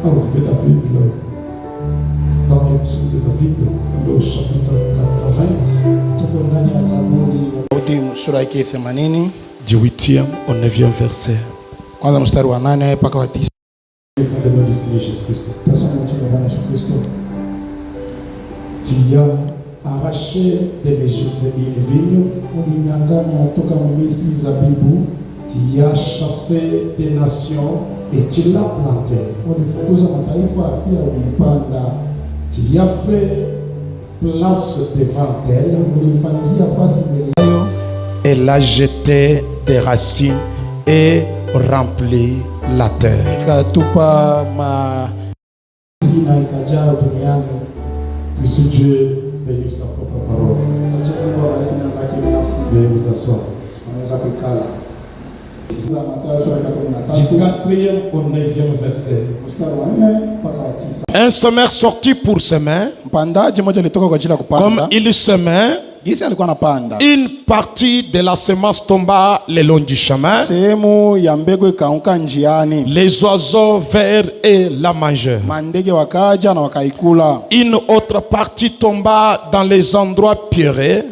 Ouvrez la Bible dans le psaume de David, le chapitre 80. Sura yake 80 du 8e au 9e verset. Kwanza mstari wa 8 mpaka wa 9. Dans le nom du Seigneur Jésus-Christ. Tu as arraché de l'Égypte une vigne. Tu as chassé des nations et tu l'as plantée. Tu as fait place devant elle. Elle a jeté des racines et rempli la terre. Que ce Dieu bénisse sa propre parole. Veuillez vous asseoir. Du 4e au 9e verset. Un semeur sorti pour semer. Comme il semait, une partie de la semence tomba le long du chemin. Les oiseaux vinrent et la mangèrent. Une autre partie tomba dans les endroits pierreux,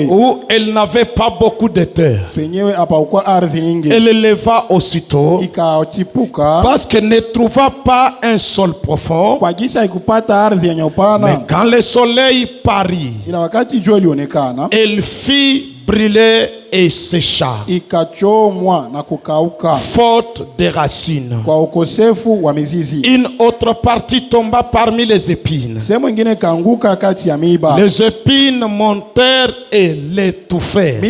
où elle n'avait pas beaucoup de terre. Elle leva aussitôt, parce qu'elle ne trouva pas un sol profond. Mais quand le soleil parut, elle fit brûler et sécha, faute de racines. Une autre partie tomba parmi les épines. Les épines montèrent et l'étouffèrent.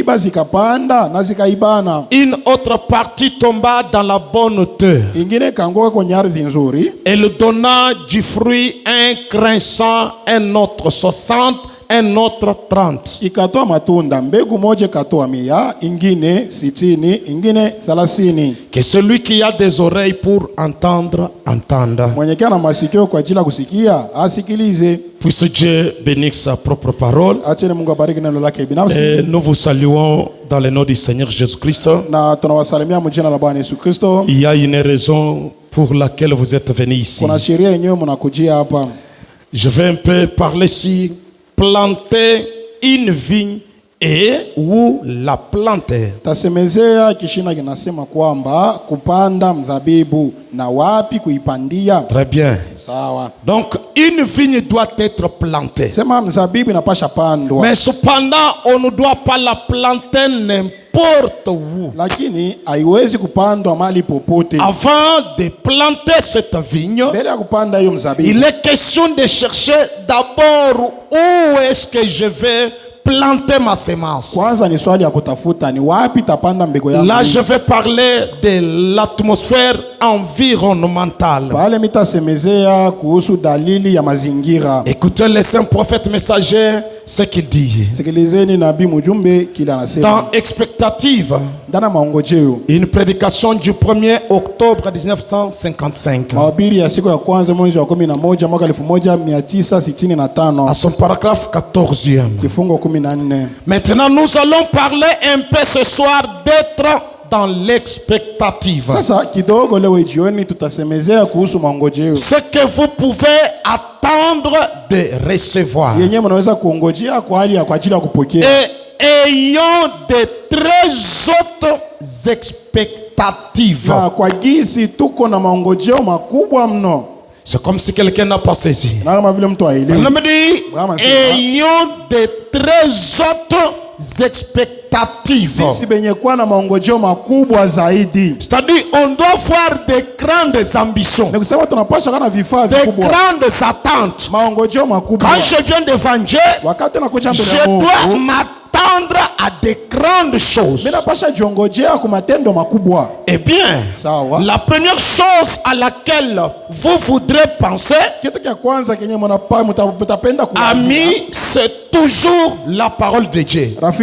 Une autre partie tomba dans la bonne terre. Elle donna du fruit, un grain 100, un autre 60, un autre 30. Que celui qui a des oreilles pour entendre, entende. Puisse Dieu bénir sa propre parole. Et nous vous saluons dans le nom du Seigneur Jésus-Christ. Il y a une raison pour laquelle vous êtes venus ici. Je vais un peu parler si planter une vigne et où la planter. Très bien. Donc une vigne doit être plantée. Mais cependant on ne doit pas la planter n'importe où. Avant de planter cette vigne, il est question de chercher d'abord où est-ce que je vais planter ma semence. Là, je vais parler de l'atmosphère environnementale. Écoutez le saint prophète messager, ce qu'il dit. Dans Expectative, une prédication du 1er octobre 1955. À son paragraphe 14e. Maintenant, nous allons parler un peu ce soir d'être dans l'expectative. Ce que vous pouvez attendre de recevoir. Et ayons de très hautes expectatives. C'est comme si quelqu'un n'a pas saisi. On me dit, ayons de très hautes expectatives. C'est-à-dire, on doit voir de grandes ambitions, de grandes attentes. Quand je viens devant Dieu, je dois m'attendre à de grandes choses. Eh bien, la première chose à laquelle vous voudrez penser, ami, c'est toujours la parole de Dieu. Comme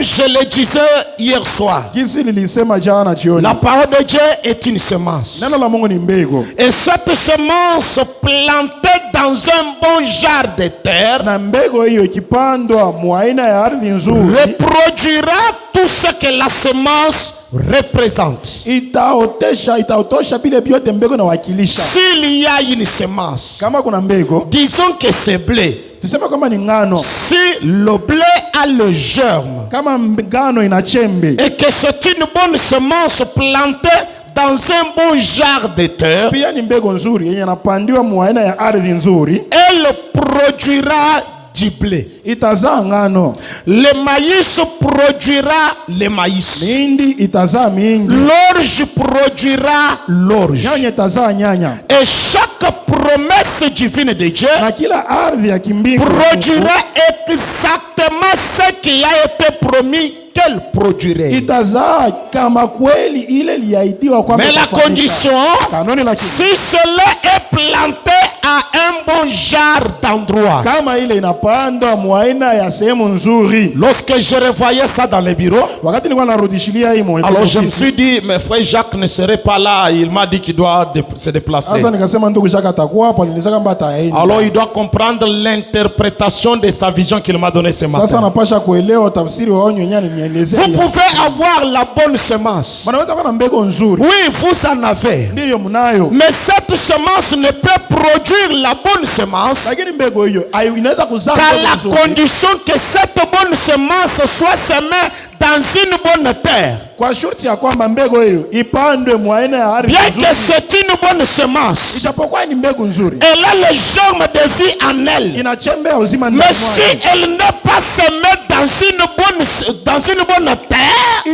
je le disais hier soir, la parole de Dieu est une semence. Et cette semence plantée dans un bon genre de terre reproduira tout ce que la semence représente. S'il y a une semence, disons que c'est blé. Si le blé a le germe et que c'est une bonne semence plantée dans un bon genre de terre, elle produira du blé. Le maïs produira le maïs. L'orge produira l'orge. Et chaque promesse divine de Dieu produira exactement ce qui a été promis qu'elle produirait. Mais la condition, si cela est planté à un bon genre d'endroit. Lorsque je revoyais ça dans le bureau, alors je me suis dit, mes frères Jacques ne serait pas là. Il m'a dit qu'il doit se déplacer. Alors il doit comprendre l'interprétation de sa vision qu'il m'a donnée ce matin. Vous pouvez avoir la bonne semence. Oui, vous en avez. Mais cette semence ne peut produire la bonne semence qu'à la condition que cette bonne semence soit semée dans une bonne terre. Bien que c'est une bonne semence, elle a le germe de vie en elle. Mais si elle n'est pas semée dans une bonne terre,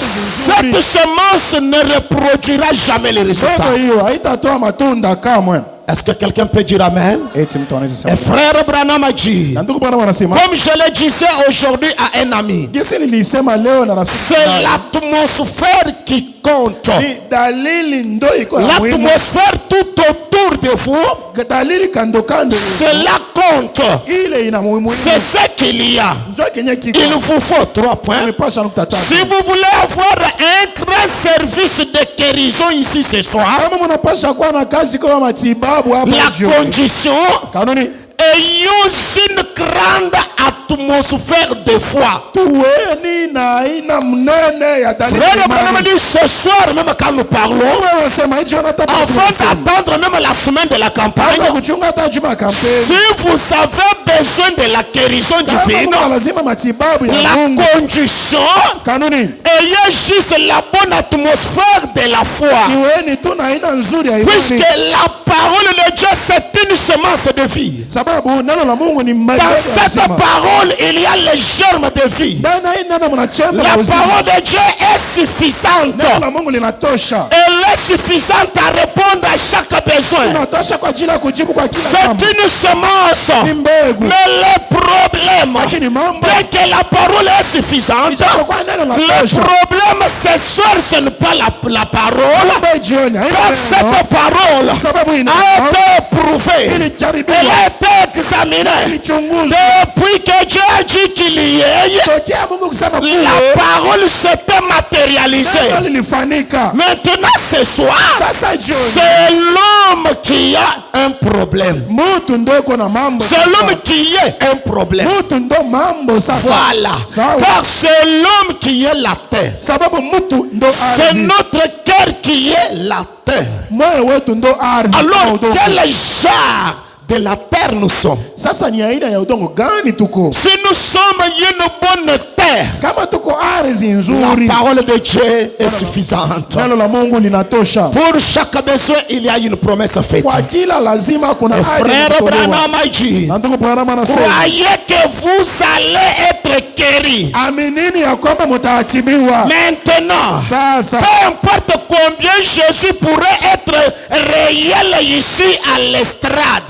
cette semence ne reproduira jamais les résultats. Est-ce que quelqu'un peut dire Amen? Et frère Branham a dit, comme je le disais aujourd'hui à un ami, c'est l'atmosphère qui compte. L'atmosphère tout autour de vous, cela compte. C'est ce qu'il y a. Il vous faut 3 points. Si vous voulez avoir un grand service de guérison ici ce soir, la condition, ayons une grande atmosphère de foi. Frère Branham dit ce soir, même quand nous parlons, avant d'attendre même la semaine de la campagne, si vous avez besoin de la guérison divine, la condition, ayez juste la bonne atmosphère de la foi. Puisque la parole de Dieu, c'est une semence de vie. Dans cette parole, il y a le germe de vie. La parole de Dieu est suffisante. Elle est suffisante à répondre à chaque besoin. C'est une semence. Mais le problème, bien que la parole est suffisante, le problème ce soir, ce n'est pas la parole. Car cette parole a été prouvée. Elle a été examinée. Depuis que Dieu a dit qu'il y ait, la parole s'était matérialisée. Maintenant ce soir, c'est l'homme qui a un problème. C'est l'homme qui a un problème. Voilà. Car c'est l'homme qui est la terre. C'est notre cœur qui est la terre. Alors quel genre de la terre nous sommes? Si nous sommes une bonne terre, la parole de Dieu est suffisante. Pour chaque besoin, il y a une promesse faite. Frère Branham a dit, croyez que vous allez être guéris. Maintenant, peu importe combien Jésus pourrait être réel ici à l'estrade,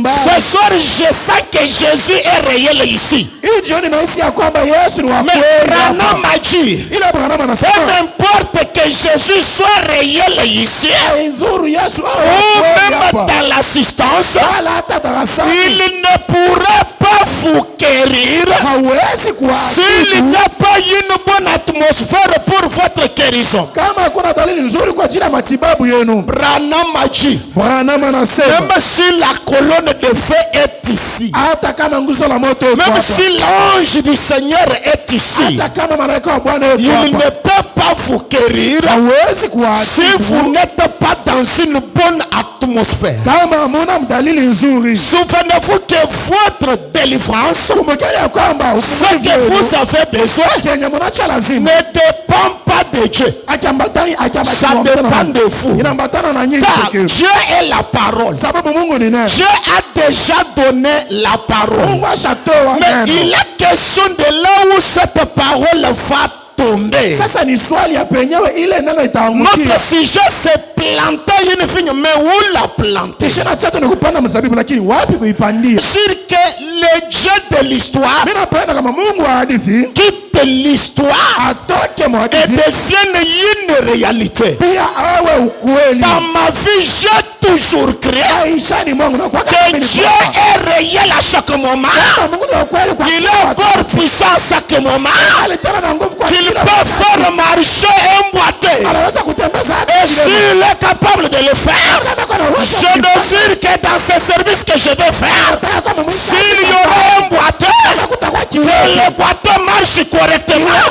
ce soir je sens que Jésus est réel ici. Mais Branham a dit, peu importe que Jésus soit réel ici, ou même dans l'assistance, il ne pourrait pas vous guérir s'il n'y a pas une bonne atmosphère pour votre guérison. guérison. Kama kuna dalili nzuri kwa ajili ya matibabu yenu. Branham a dit. Branham anasema. Même si la colonne de feu est ici. Hata kama nguzo la moto iko hapa. Même si l'ange du Seigneur est ici. Hata kama malaika wa Bwana yuko hapa. Il ne peut pas vous guérir. Hawezi kuwatibu. Si vous n'êtes pas dans une bonne atmosphère. Kama hamuna dalili nzuri. Souvenez-vous que votre délivrance, Kumbukeni ya kwamba ce que vous avez besoin, kenye mnacho lazima ne dépend pas de Dieu. Ça dépend de vous. Inambatana na nyinyi Car pekee. Dieu est la parole. Sababu Mungu ni nani? Dieu a déjà donné la parole. Mungu ashatoa Mais neno. il est question de là où cette parole va tomber. Sasa ni swali ya penyewe ile neno Notre itaangukia. sujet c'est planter une vigne, mais où la planter? Kishina chato ni kupanda mzabibu lakini wapi kuipandia? Sur que le Dieu de l'histoire Mimi napenda kama Mungu wa hadithi quitte l'histoire atoke et mhadithi devienne une réalité. pia awe ukweli. Dans ma vie, j'ai toujours cru Aishani Mungu na kwa que Dieu est réel à chaque moment. Mungu ni ukweli kwa Il est encore puissant à chaque moment. alitana na nguvu kwa Qu'il kila peut faire marcher un boité. anaweza kutembeza Et s'il est capable de le faire, je désire que dans ce service que je vais faire, s'il y aura un boité, que le boité marche correctement.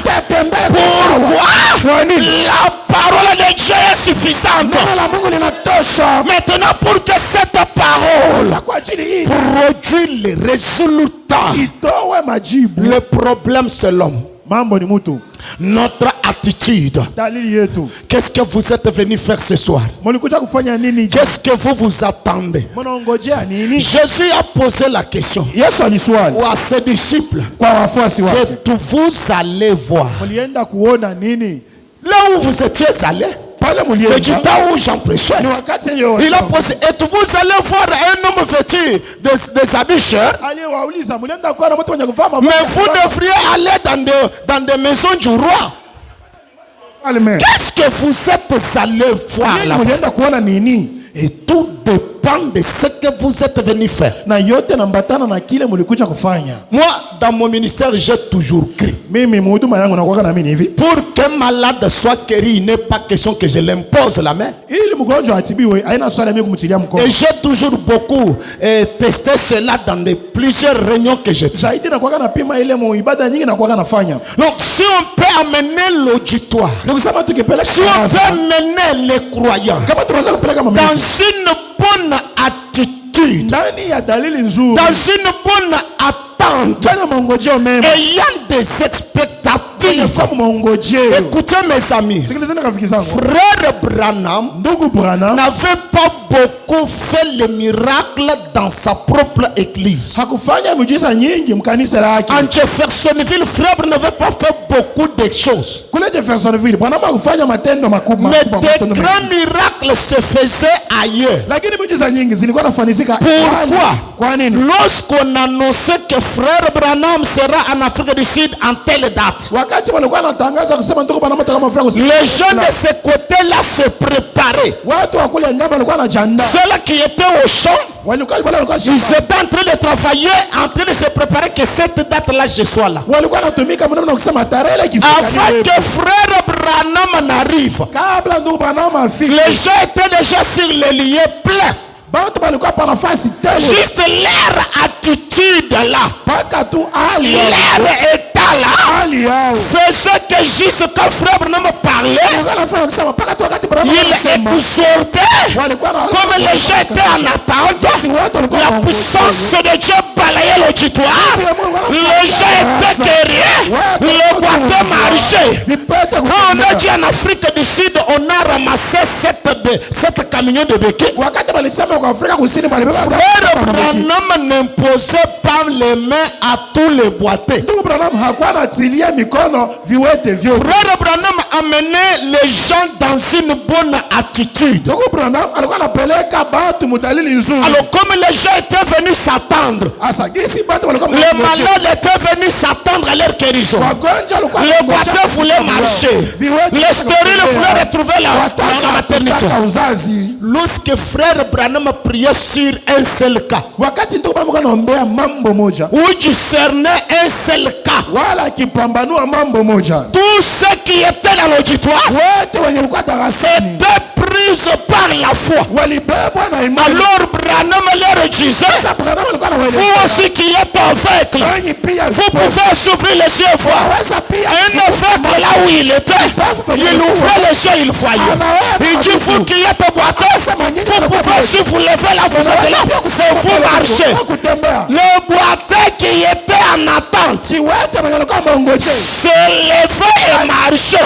Pourquoi? La parole de Dieu est suffisante. Maintenant, pour que cette parole produise les résultats, le problème c'est l'homme. Notre attitude. Qu'est-ce que vous êtes venu faire ce soir? Qu'est-ce que vous attendez? Jésus a posé la question à ses disciples. Que vous allez voir. Là où vous étiez allés, c'est du temps où j'en prêchais. Il a posé, et vous allez voir un homme vêtu des habits chers. Mais vous devriez aller dans des maisons du roi. Qu'est-ce que vous êtes allé voir là-bas? Et tout dépend de ce que vous êtes venu faire. Moi, dans mon ministère, j'ai toujours cru. Pour qu'un malade soit guéri, il n'est pas question que je l'impose la main. Et j'ai toujours beaucoup testé cela dans plusieurs réunions que j'ai fait. Donc, si on peut amener l'auditoire, si on peut amener les croyants dans une bonne attitude, dans une bonne attente, ayant des expectatives. Écoutez mes amis, frère Branham n'avait pas beaucoup fait le miracle dans sa propre église. En Jeffersonville, frère n'avait pas fait beaucoup de choses. Mais des grands miracles se faisaient ailleurs. Pourquoi? Lorsqu'on annonçait que frère Branham sera en Afrique du Sud en telle date, les gens de ce côté-là se préparaient. Ceux-là qui étaient au champ, ils étaient en train de travailler, en train de se préparer que cette date-là je sois là. Avant que frère Branham n'arrive, les gens étaient déjà sur les lieux pleins. Juste leur attitude là, leur état là, faisait que juste quand frère Branham parlait, il exhortait, comme les gens étaient en attente, la puissance de Dieu balayait l'auditoire, les gens étaient guéris, le boîtier marchait. Quand on a dit en Afrique du Sud, on a ramassé 7 camions de béquets. Frère Branham n'imposait pas les mains à tous les boîtiers. Frère Branham amenait les gens dans une bonne attitude. Alors comme les gens étaient venus s'attendre, les malades étaient venus s'attendre à leur guérison, les boîtiers voulaient marcher. Les stériles voulaient retrouver la maternité. Lorsque frère Branham priait sur un seul cas, où discernait un seul cas, tous ceux qui étaient dans l'auditoire étaient pris par la foi. Alors Branham leur disait, vous aussi qui êtes aveugle, vous pouvez s'ouvrir les yeux et voir. Un aveugle là où il était, il ouvrait les yeux, il voyait. Il dit, vous qui êtes boiteux, vous pouvez, si vous levez là, vous êtes là, c'est vous marchez. Le boiteux qui était en attente se levait et marchait.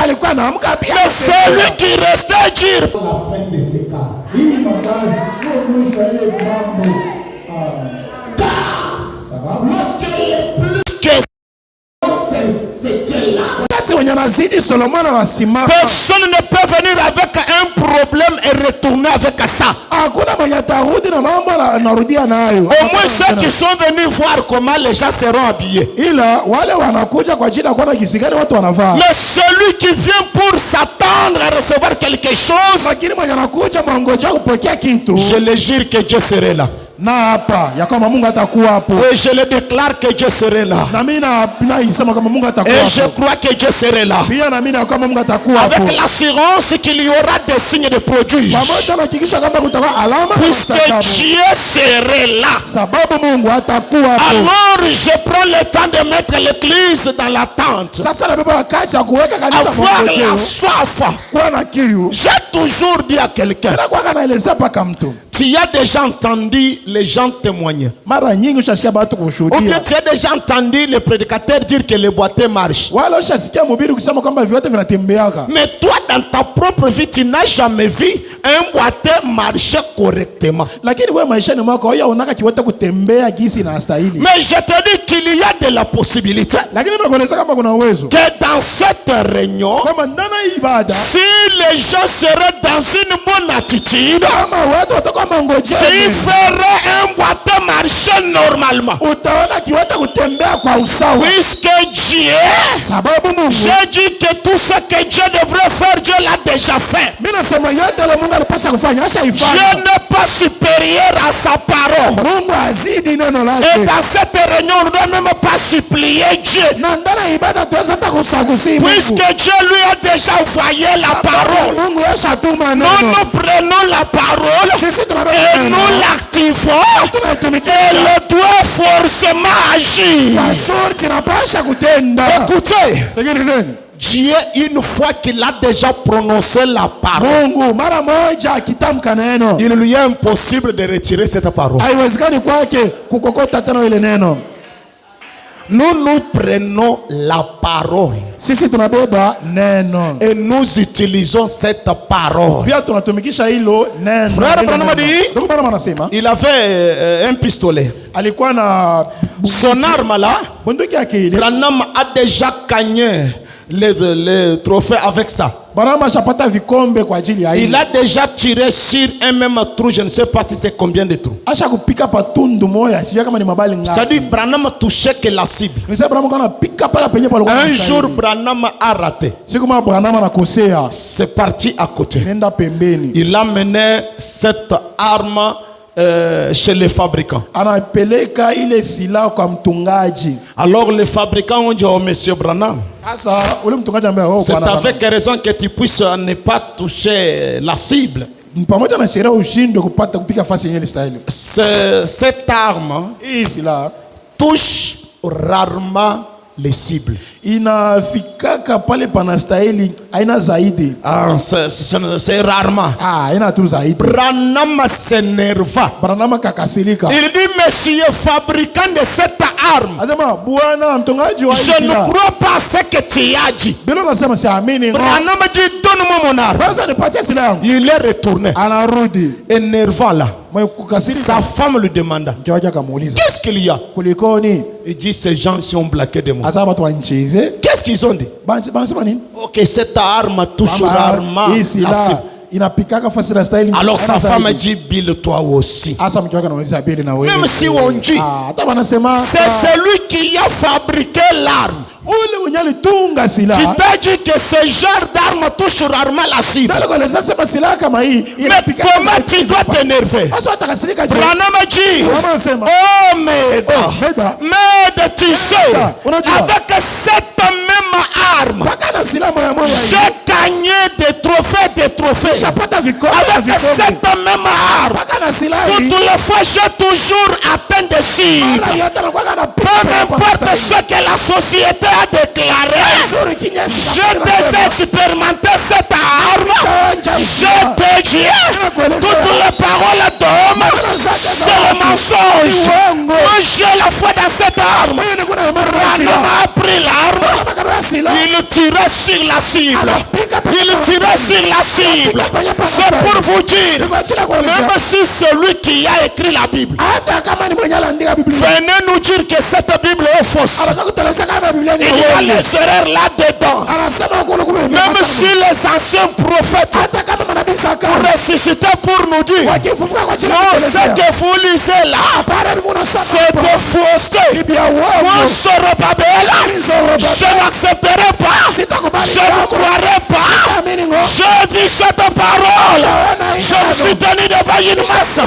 Mais celui qui restait dire, la fin de ces cas. personne ne peut venir avec un problème et retourner avec ça. Au moins ceux qui sont venus voir comment les gens seront habillés. Mais celui qui vient pour s'attendre à recevoir quelque chose, je le jure que Dieu serait là. Et je le déclare que Dieu serait là. Et je crois que Dieu serait là. Avec l'assurance qu'il y aura des signes de prodige. Puisque Dieu serait là. Alors je prends le temps de mettre l'église dans la tente. Avoir la soif. J'ai toujours dit à quelqu'un, tu as déjà entendu les gens témoigner. Ou bien tu as déjà entendu le prédicateur dire que les boiteux marchent. Mais toi, dans ta propre vie, tu n'as jamais vu un boiteux marcher correctement. Mais je te dis qu'il y a de la possibilité que dans cette réunion, si les gens seraient dans une bonne attitude, tu ferais un boiteux marcher normalement. Puisque Dieu, j'ai dit que tout ce que Dieu devrait faire, Dieu l'a déjà fait. Dieu n'est pas supérieur à sa parole. Et dans cette réunion, on ne doit même pas supplier Dieu. Puisque Dieu lui a déjà envoyé la parole. Nous prenons la parole et nous l'activons. Et le doit forcément agir. Écoutez, Dieu, une fois qu'il a déjà prononcé la parole, il lui est impossible de retirer cette parole. Nous prenons la parole et nous utilisons cette parole. Frère Branham dit, il avait un pistolet. Son arme là, Branham a déjà gagné le trophée avec ça. Il a déjà tiré sur un même trou, je ne sais pas si c'est combien de trous. C'est-à-dire Branham touchait que la cible. Un jour Branham a raté. C'est parti à côté. Il a mené cette arme chez les fabricants. Alors les fabricants ont dit au monsieur Branham, c'est avec raison que tu puisses ne pas toucher la cible. Cette arme touche rarement les cibles. C'est rarement. Branham s'énerva. Il dit, monsieur fabricant de cette arme, je ne crois pas à ce que tu as dit. Branham dit, donne-moi mon arme. Il est retourné. Énervant là. Sa femme lui demanda, qu'est-ce qu'il y a? Il dit, ces gens sont blaqués de moi. Qu'est-ce qu'ils ont dit? Ok, cette arme touche rarement la cible. Alors sa femme dit, bile toi aussi. Même si on dit, c'est celui qui a fabriqué l'arme. Qui t'a dit que ce genre d'arme touche rarement la cible. Mais comment tu dois t'énerver? Branham a dit, oh Meda, tu sais, avec cette même arme, j'ai gagné des trophées. Avec cette même arme, toutes les fois j'ai toujours atteint des cibles. Peu importe ce que la société a déclaré, je t'ai expérimenté cette arme. Je te dis, toutes les paroles d'homme, c'est le mensonge. Moi j'ai la foi dans cette arme. L'homme a pris l'arme, il tirait sur la cible. C'est pour vous dire, même si celui qui a écrit la Bible venez nous dire que cette Bible est fausse, il y a les erreurs là-dedans. Même si les anciens prophètes ont ressuscité pour nous dire, non, ce que vous lisez là, c'est de fausseté. Moi, Zorobabel, je n'accepterai pas, je ne croirai pas. J'ai vu cette parole. Je me suis tenu devant une masse,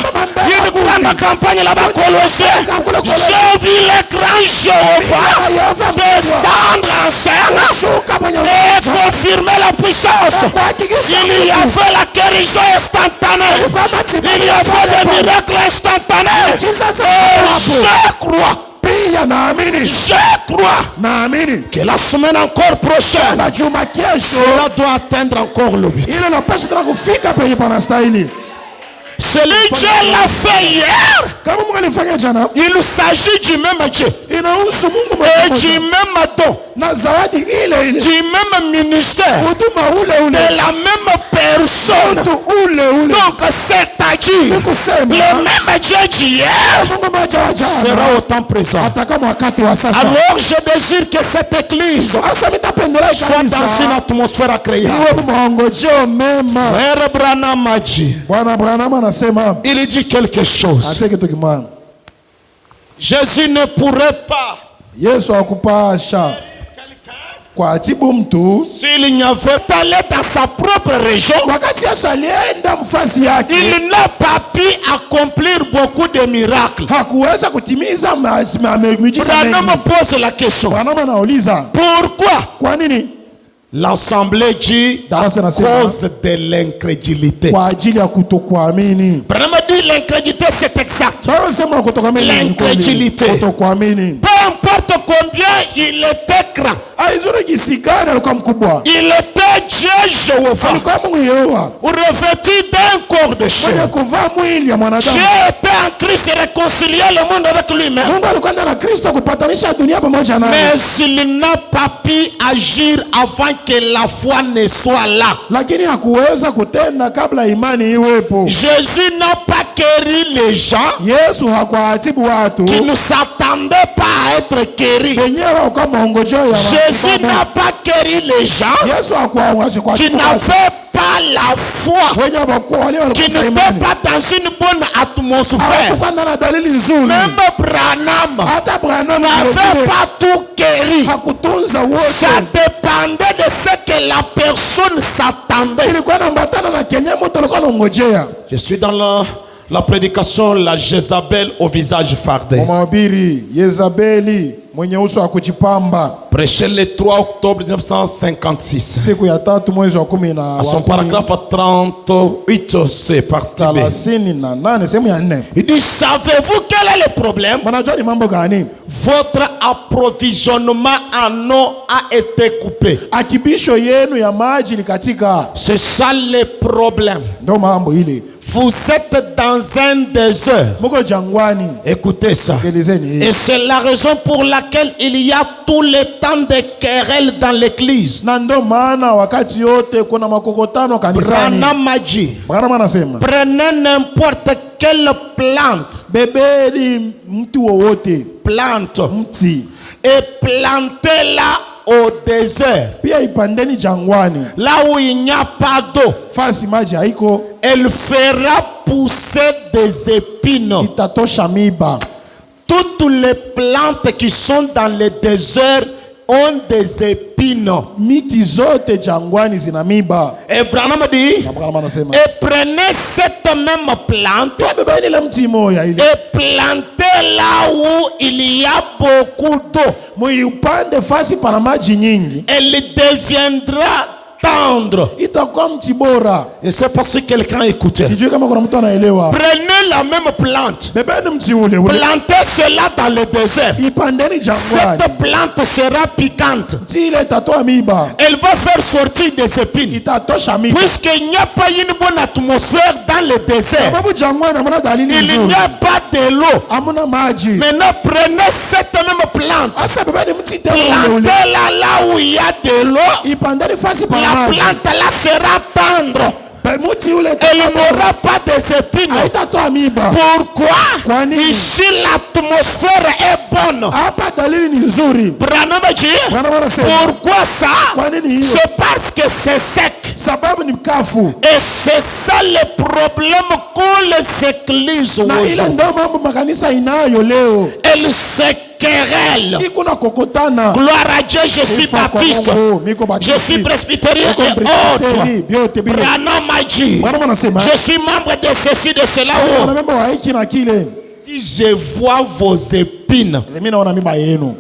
une grande campagne là-bas colossée. J'ai vu les grands Jéhovah descendre en scène et confirmer la puissance. Il y avait la guérison instantanée. Il y avait des miracles instantanés. Et je crois. Je crois que la semaine encore prochaine, cela doit atteindre encore le but. Celui Dieu l'a fait hier. Il s'agit du même Dieu et du même don, du même ministère, de la même personne. Donc c'est-à-dire le même Dieu d'hier sera autant présent. Alors je désire que cette église soit dans une atmosphère agréable. Frère Branham a dit, il dit quelque chose. Jésus ne pourrait pas, s'il n'y avait pas allé dans sa propre région, il n'a pas pu accomplir beaucoup de miracles. Branham pose la question, pourquoi? L'assemblée dit à cause de l'incrédulité. Branham dit l'incrédulité, c'est exact. L'incrédulité. Peu importe combien il était grand, il était Dieu Jéhovah, revêtu d'un corps de chair. Dieu était en Christ et réconcilié le monde avec lui-même. Mais il n'a pas pu agir avant que la foi ne soit là. Jésus n'a pas guéri les gens qui ne s'attendaient pas à être guéris. Jésus n'a pas guéri les gens qui n'avaient pas la foi, qui n'étaient pas dans une bonne atmosphère. Même Branham n'avait pas tout guéri. Ça dépendait de ce que la personne s'attendait. Je suis dans la prédication, la Jézabel au visage fardé. Prêché le 3 octobre 1956. À son paragraphe 38, c'est parti. Il dit, savez-vous quel est le problème? Votre approvisionnement en eau a été coupé. C'est ça le problème. Vous êtes dans un désert. Écoutez ça. Et c'est la raison pour laquelle il y a tout le temps de querelles dans l'église. Branham a dit, prenez n'importe quelle plante, et plantez-la au désert, pia ipandeni jangwani, là où il n'y a pas d'eau, fasi maji haiko, elle fera pousser des épines. itatosha miba. Toutes les plantes qui sont dans le désert ont des épines. Miti zote jangwani zina miba. Et Branham dit, Na Branham anasema, et prenez cette même plante bebeni la mti moya ile, et plantez là où il y a beaucoup d'eau. muipande fasi pana maji nyingi, Elle deviendra tendre. itakuwa mti bora. Et c'est parce que quelqu'un écoutait. Sijui kama kuna mtu anaelewa. Prenez la même plante, Bebeni mti ule ule, plantez cela dans le désert. ipandeni jangwani, Cette plante sera piquante. mti ile itatoa miba, Elle va faire sortir des épines. itatosha miba. Puisqu'il n'y a pas une bonne atmosphère dans le désert, Sababu jangwani hamuna dalili il n'y nzuri, a pas de l'eau. hamuna maji. Maintenant, prenez cette même plante, Asa bebeni mti tena ule ule, plantez-la là où il y a de l'eau. ipandeni fasi pana La maji. plante là sera tendre. Muti ule Elle n'aura pas des épines. haitatoa miba. Pourquoi? Kwa nini? Ici, l'atmosphère est bonne. Hapa dalili ni nzuri. Branham dit, Bwana anasema, pourquoi ça? kwa nini hiyo? C'est parce que c'est sec. Sababu ni mkafu. Et c'est ça le problème que les églises Na ile aujourd'hui. ndio mambo makanisa inayo leo. Elles se querellent. Iko na kokotana. Gloire à Dieu, je suis Sifa kwa baptiste. Mungu, miko Je baptiste. suis presbytérien Niko et presbyteri, autres. vyote vile. Branham a dit, Bwana anasema, je suis membre de ceci, de cela. wana memba wa hiki na kile. Si je vois vos épines, Mimi naona mimba yenu.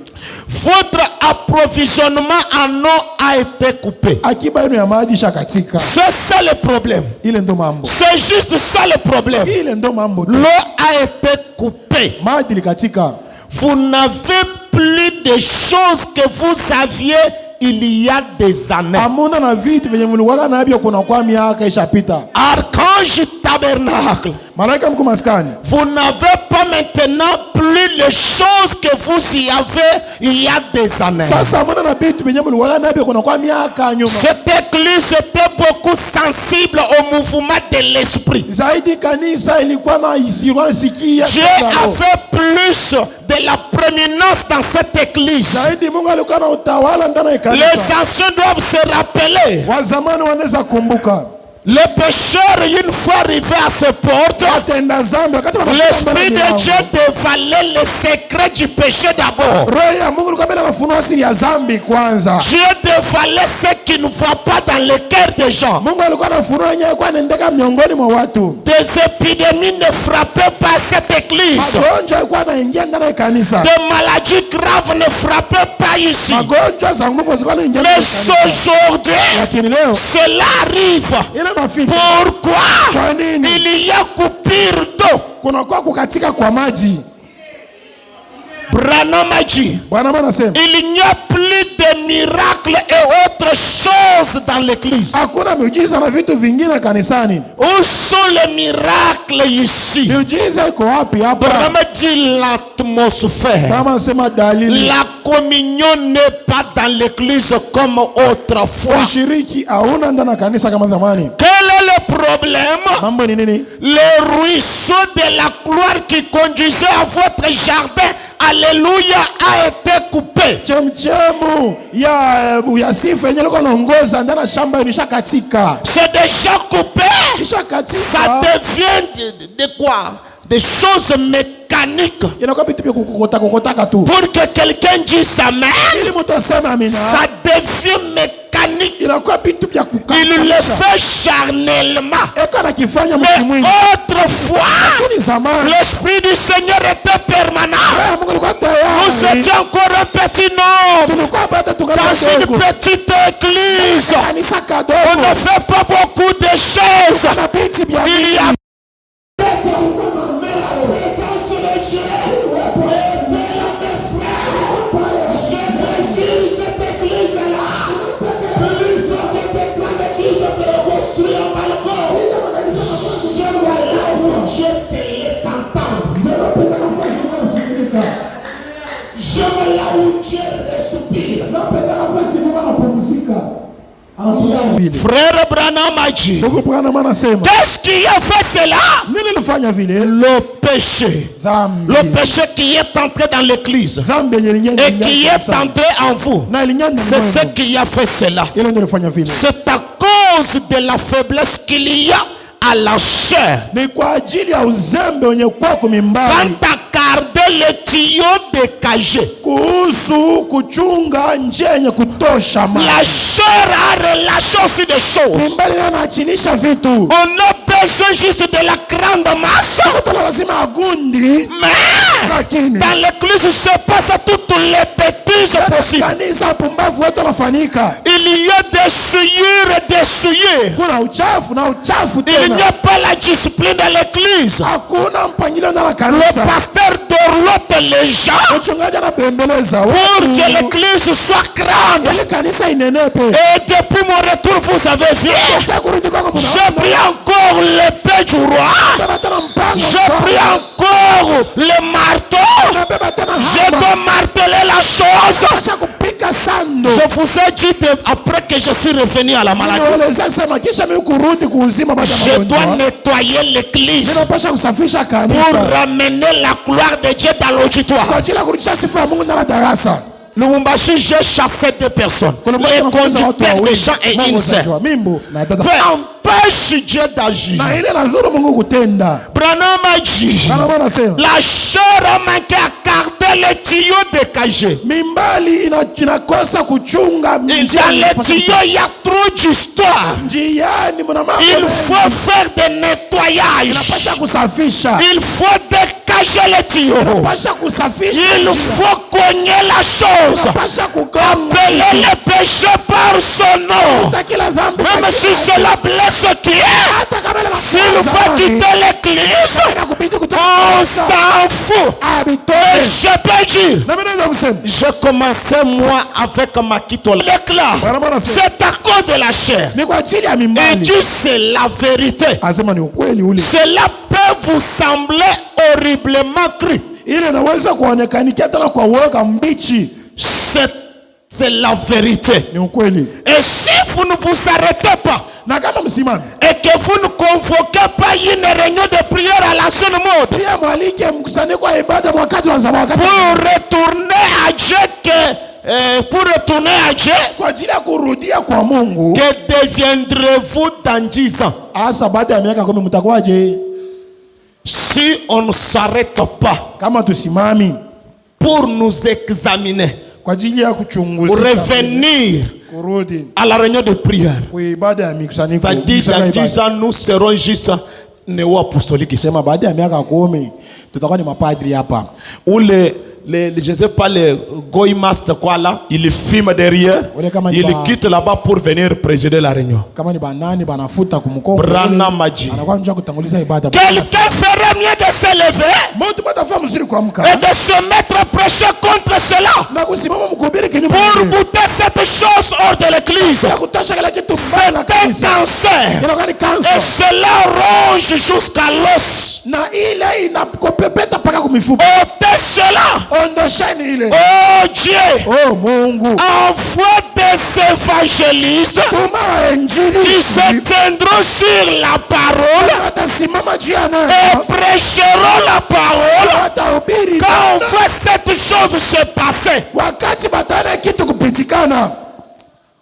votre approvisionnement en eau a été coupé. Akiba yenu ya maji shakatika. C'est ça le problème. Ile ndo mambo. C'est juste ça le problème. Ile ndo mambo. L'eau a été coupée. Maji likatika. Vous n'avez plus de choses que vous aviez il y a des années. Hamuna na vitu venye mlikuwa navyo kuna kwa miaka ishapita. Archange tabernacle. Malaika mkuu maskani. Vous n'avez pas maintenant plus les choses que vous y avez il y a des années. Sasa hamuna na vitu venye mlikuwa navyo kuna kwa miaka nyuma. Cette église était beaucoup sensible au mouvement de l'esprit. Zaidi kanisa ilikuwa na isirwa sikia. Dieu avait plus de la prééminence dans cette église. Zaidi Mungu alikuwa na utawala ndani ya kanisa. Les anciens doivent se rappeler. Wazamani wanaweza kumbuka. Le pécheur, une fois arrivé à ses portes, Watenda zambi wakati l'esprit de Dieu dévalait le secret du péché d'abord. Roho ya Mungu alikuwa anafunua siri ya zambi kwanza. Dieu dévalait ce qui ne va pas dans le cœur des gens. Mungu alikuwa anafunua yenyewe kwa nendeka miongoni mwa watu. Des épidémies ne frappaient pas cette église. Magonjwa yalikuwa yanaingia ndani ya kanisa. Des maladies graves ne frappaient pas ici. Magonjwa za nguvu zilikuwa zinaingia ndani ya Mais kanisa. aujourd'hui, Lakini leo cela arrive. Pourquoi? Kwa nini? Il y a coupure d'eau. Kuna kwa kukatika kwa maji. Branham a dit, Bwana anasema, il n'y a plus de miracles et autres choses dans l'église. hakuna miujiza na vitu vingine kanisani. Où sont les miracles ici? Miujiza iko wapi hapa? Branham a dit l'atmosphère. Bwana anasema dalili. La communion n'est pas dans l'église comme autrefois. Ushiriki hauna ndani ya kanisa kama zamani. Quel est le problème? Mambo ni nini? Le ruisseau de la gloire qui conduisait à votre jardin, alléluia, a été coupé. Chemchemu ya sifa yenyewe ilikuwa inaongoza ndani ya shamba ilishakatika. C'est déjà coupé. Ishakatika. Ça devient de quoi? Des choses mécaniques. Inakuwa vitu vya kokotaka tu. Pour que quelqu'un dise amen, Ili mtu aseme amina. ça devient mécanique. Inakuwa vitu vya Il le kukata. fait charnellement. Eko anakifanya Mais mtu mwingi. autrefois, Lakini zamani l'esprit du Seigneur était permanent. Mungu alikuwa Vous tayari. étiez encore un petit nombre Tulikuwa bado tungali dans une wadogo. petite église. Kanisa On kadogo. ne fait pas beaucoup de choses. Kuna vitu vya Il y a mingi. Frère Branham a dit, qu'est-ce qui a fait cela? Le péché. Le péché qui est entré dans l'église et qui est entré en vous. C'est ce qui a fait cela. C'est à cause de la faiblesse qu'il y a à la chair. Quand t'as gardé le tuyau décagé, la chair a relâché aussi des choses. On a besoin juste de la grande masse. Mais dans l'église se passe toutes les bêtises possibles. Il y a des souillures et des souillures. Il n'y a pas la discipline de l'église. Le pasteur dorlote les gens pour que l'église soit grande. Et depuis mon retour, vous avez vu, j'ai pris encore l'épée du roi. J'ai pris encore le marteau. Je dois marteler la chose. Je vous ai dit après que je suis revenu à la maladie, je dois nettoyer l'église pour ramener la gloire de Dieu dans l'auditoire. Lubumbashi, j'ai chassé 2 personnes. Les conducteurs des gens et une sœur. Empêche Dieu d'agir. Branham a dit, la chair a manqué à garder le tuyau décagé. Et dans le tuyau, il y a trop d'histoire. Il faut faire des nettoyages. Il faut décager le tuyau. Il faut cogner la chose. Appeler le péché par son nom. Même si cela blesse qui est, s'il faut quitter l'église, on s'en fout. Et je peux dire, j'ai commencé moi avec Makito l'éclat. C'est à cause de la chair. Et Dieu, c'est la vérité. Cela peut vous sembler horriblement cru. C'est la vérité. Et si vous ne vous arrêtez pas et que vous ne convoquez pas une réunion de prière à la seule mode pour retourner à Dieu, que deviendrez-vous dans 10 ans si on ne s'arrête pas pour nous examiner, pour revenir à la réunion de prière? C'est-à-dire dans 10 ans nous serons juste néo-apostoliques ici. Ou je ne sais pas, les Goy Master quoi là, il filme derrière, il quitte là-bas pour venir présider la réunion. Branham a dit, quelqu'un ferait mieux de se lever et de se mettre à prêcher contre cela pour goûter cette chose hors de l'église. C'est un cancer et cela ronge jusqu'à l'os. Ôtez cela. Oh Dieu, envoie des évangélistes qui se tiendront sur la parole et prêcheront la parole quand on voit cette chose se passer.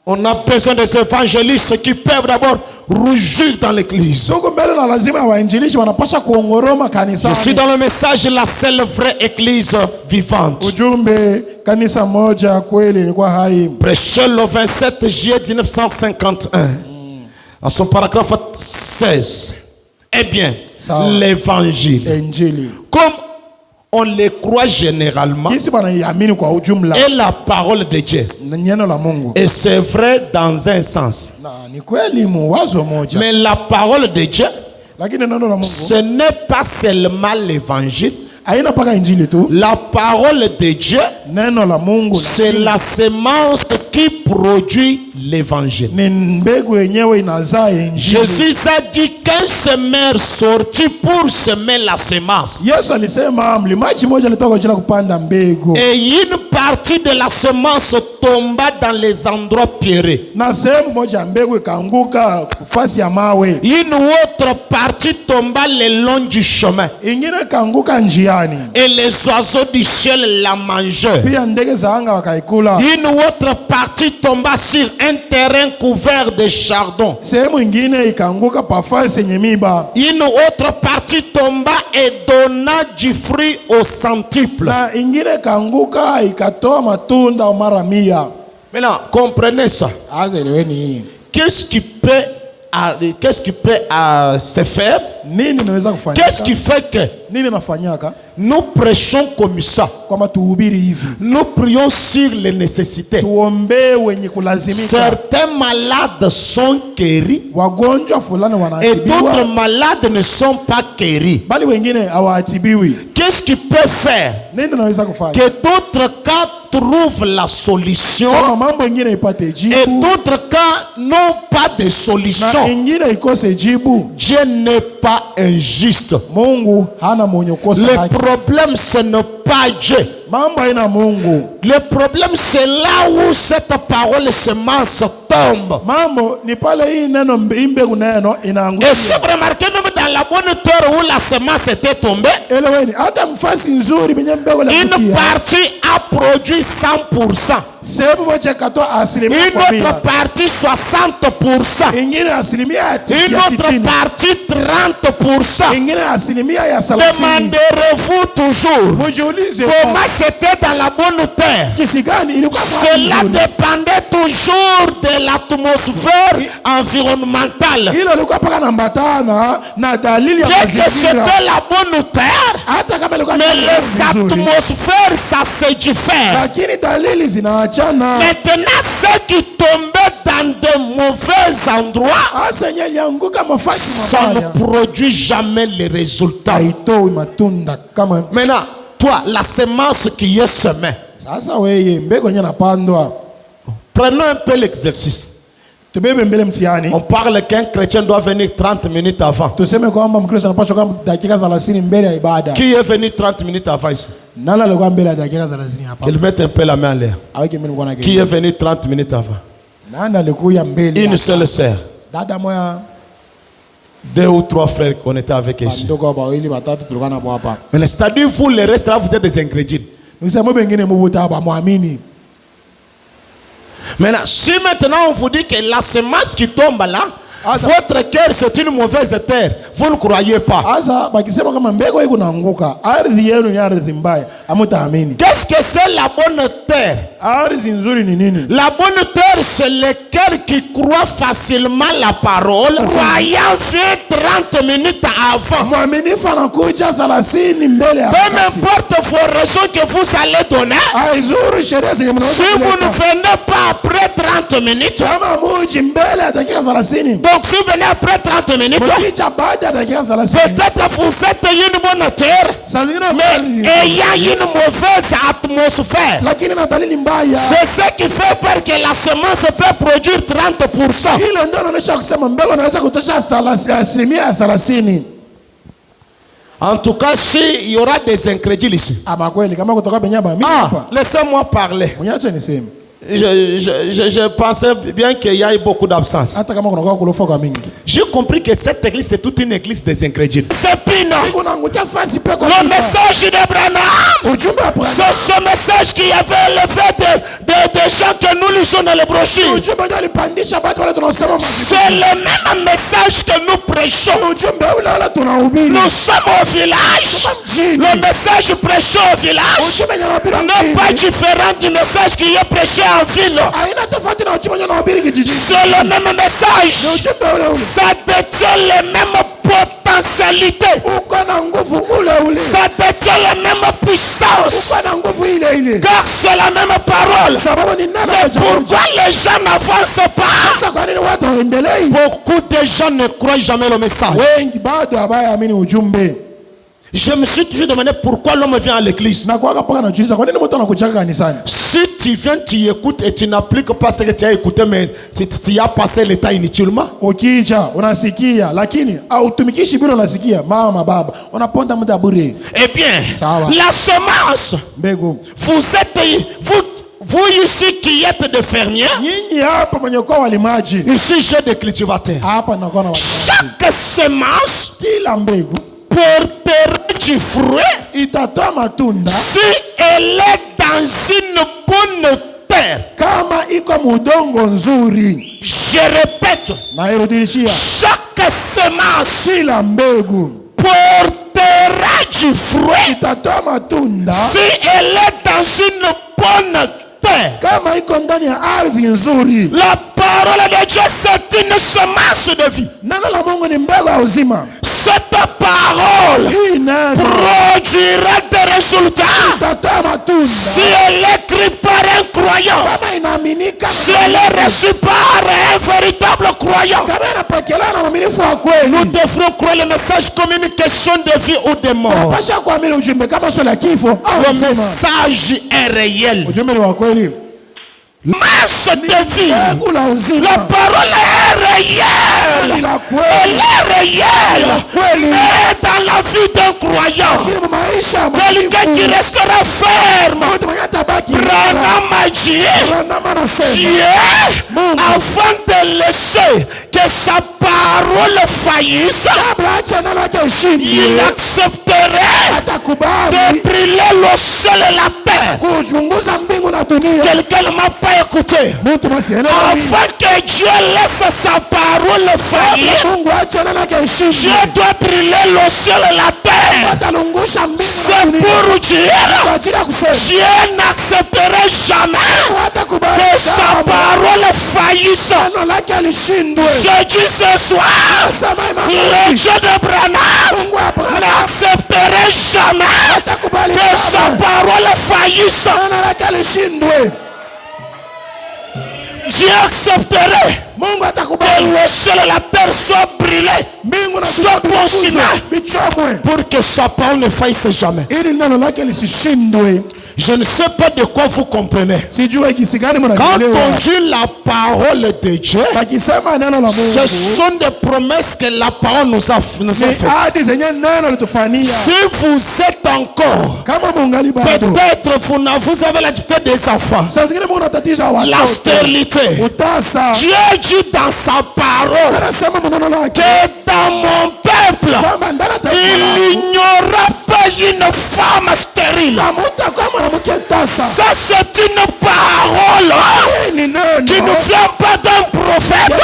On a besoin des évangélistes qui peuvent d'abord rougir dans l'église. Je suis dans le message de la seule vraie église vivante. Prêché le 27 juillet 1951. Dans son paragraphe 16. Eh bien, l'évangile, comme on les croit généralement, est la parole de Dieu. Et c'est vrai dans un sens. Mais la parole de Dieu, ce n'est pas seulement l'évangile. La parole de Dieu neno la Mungu c'est la semence qui produit l'évangile. ni mbegu yenyewe inazaa injili. Jésus a dit qu'un semeur sortit pour semer la semence. Yesu alisema mlimaji mmoja alitoka kwa ajili ya kupanda mbegu. Et une partie de la semence tomba dans les endroits pierreux. Na sehemu moja mbegu ikaanguka fasi ya mawe. Une autre partie tomba le long du chemin. Ingine ikaanguka njiani. Et les oiseaux du ciel la mangeaient. Pia ndege za anga wakaikula. Une autre partie tomba sur un terrain couvert de chardons. Sehemu ingine ikaanguka pa fasi yenye miba. Une autre partie tomba et donna du fruit au centuple. Na ingine ikaanguka ikatoa matunda mara 100. Maintenant, comprenez ça. Qu'est-ce qui peut se faire? Nini inaweza kufanyika? Qu'est-ce qui fait que Nini nafanyaka? nous prêchons comme ça? Kwamba tuhubiri hivi. Nous prions sur les nécessités. Tuombe wenye kulazimika. Certains malades sont guéris Wagonjwa fulani et wanaatibiwa. d'autres malades ne sont pas guéris. Bali wengine hawaatibiwi. Qu'est-ce qui peut faire Nini naweza kufanya? que d'autres cas trouvent la solution Kama mambo ingine ipate et jibu d'autres cas n'ont pas de solution? na ingine ikose jibu. Dieu n'est pas injuste. Mungu hana mwenye kosa Le haki. problème, ce n'est pas Dieu. Mambo haina Mungu. Le problème, c'est là où cette parole semence tombe. Mambo ni pale hii neno mbegu neno Et inaanguka. si vous remarquez, même dans la bonne terre où la semence était tombée, Eleweni, hata mfasi nzuri penye mbegu la une kutia. partie a produit 100%. Sehemu moja katoa asilimia Une kwa autre mia. partie 60%. Ingine asilimia ya Une autre 60. partie 30%. Ingine asilimia ya 30. Demanderez-vous toujours Mujiulize comment c'était dans la bonne terre. kisi gani ilikuwa Cela nzuri. dépendait toujours de l'atmosphère environnementale. Hilo lilikuwa paka nambatana na dalili ya Dès que mazingira. c'était la bonne terre, Hata kama ilikuwa mais ni les nzuri. atmosphères, ça se diffère. Lakini dalili zinaachana. Maintenant, ceux qui tombaient dans de mauvais endroits, Hasa yenye ilianguka mafasi ça mabaya. ne produit jamais les résultats. Haitoi matunda kama. Maintenant, toi, la semence qui est semée, Sasa weye mbegu yenye napandwa. prenons un peu l'exercice. Tubebe mbele mtihani. On parle qu'un chrétien doit venir 30 minutes avant. Tuseme kwamba Mkristo anapaswa kama dakika 30 mbele ya ibada. Qui est venu 30 minutes avant ici? Nani alikuwa mbele ya dakika 30 hapa? Qu'il mette un peu la main en l'air. Aweke mimi nikuwa na Qui est venu 30 minutes avant? Nani alikuwa mbele? Une seule sœur. Dada moya. 2 ou 3 frères qu'on était avec ici. Ndoko bawili batatu tulikuwa nabo hapa. Mais c'est-à-dire vous, le reste là, vous êtes des incrédules. Nisema bengine mubuta hapa muamini. Maintenant, si maintenant on vous dit que la semence qui tombe là, votre cœur c'est une mauvaise terre, vous ne croyez pas. Asa bakisema kama mbegu iko naanguka, ardhi yenu ni ardhi mbaya, hamtaamini. Qu'est-ce que c'est la bonne terre? Ardhi nzuri ni nini? La bonne terre, c'est le cœur qui croit facilement la parole, croyant fait 30 minutes avant. Mwaminifu anakuja 30 mbele ya Peu wakati. importe vos raisons que vous allez donner, Haizuru sheria zenye mnaona. si vous ne venez pas après 30 minutes, kama muji mbele ya dakika 30. donc si vous venez après 30 minutes, Mkija baada ya dakika 30. peut-être vous êtes une bonne terre, Saa zingine mais ayant une mauvaise atmosphère. lakini na dalili mbaya. C'est ce qui fait peur que la semence peut produire 30%. Hilo ndio naonyesha kusema mbegu inaweza kutosha asilimia ya 30. En tout cas, s'il y aura des incrédules ici. Ama kweli kama kutoka benyaba mimi hapa. Laissez-moi parler. Mwenyache niseme. Je pensais bien qu'il y a eu beaucoup d'absence. Hata kama kuna kwa kulofa kwa mingi. J'ai compris que cette église c'est toute une église des incrédules. C'est pino. Le message d'Abraham. C'est ce message qui avait le fait des gens que nous lisons dans les brochures. C'est le même message que nous prêchons. Nous sommes au village. Le message prêché au village n'est pas différent du message qui est prêché en ville. C'est le même message. Ça détient les mêmes potentialités. Ça détient la même puissance. Car c'est la même parole. Mais pourquoi les gens n'avancent pas? Beaucoup de gens ne croient jamais le message. Je me suis toujours demandé pourquoi l'homme vient à l'église. Si tu viens, tu écoutes et tu n'appliques pas ce que tu as écouté, mais tu as passé le temps inutilement. Eh bien, la semence, vous ici qui êtes des fermiers, ici j'ai des cultivateurs. Chaque semence portera du fruit si elle est dans une bonne terre. Je répète, chaque semence portera du fruit si elle est dans une bonne terre. La parole de Dieu, c'est une semence de vie. Cette parole produira des résultats si elle est écrite par un croyant, si elle est reçue par un véritable croyant. Nous devrons croire le message comme une question de vie ou de mort. Le message est réel. Masse de vie. La parole est réelle. Elle est réelle. Mais dans la vie d'un croyant, quelqu'un qui restera ferme, Dieu, afin de laisser que sa parole faillisse, il accepterait de brûler le ciel et la terre. Quelqu'un ne m'a pas écouté. Afin que Dieu laisse sa parole faillir, Dieu doit brûler le ciel et la terre. C'est pour Dieu. Dieu n'accepterait jamais que sa parole faillisse. Je dis ce soir, le Dieu de Branham n'accepterait jamais que sa parole faillisse. Dieu accepterait que le ciel et la terre soient brûlés, soient consumés, pour que sa parole ne faillisse jamais. Je ne sais pas de quoi vous comprenez. Quand on dit la parole de Dieu, ce sont des promesses que la parole nous a faites. Si vous êtes encore, peut-être vous avez la difficulté des enfants, la stérilité. Dieu dit dans sa parole que dans mon peuple, il n'y aura pas une femme stérile. Ça, c'est une parole qui ne vient pas d'un prophète,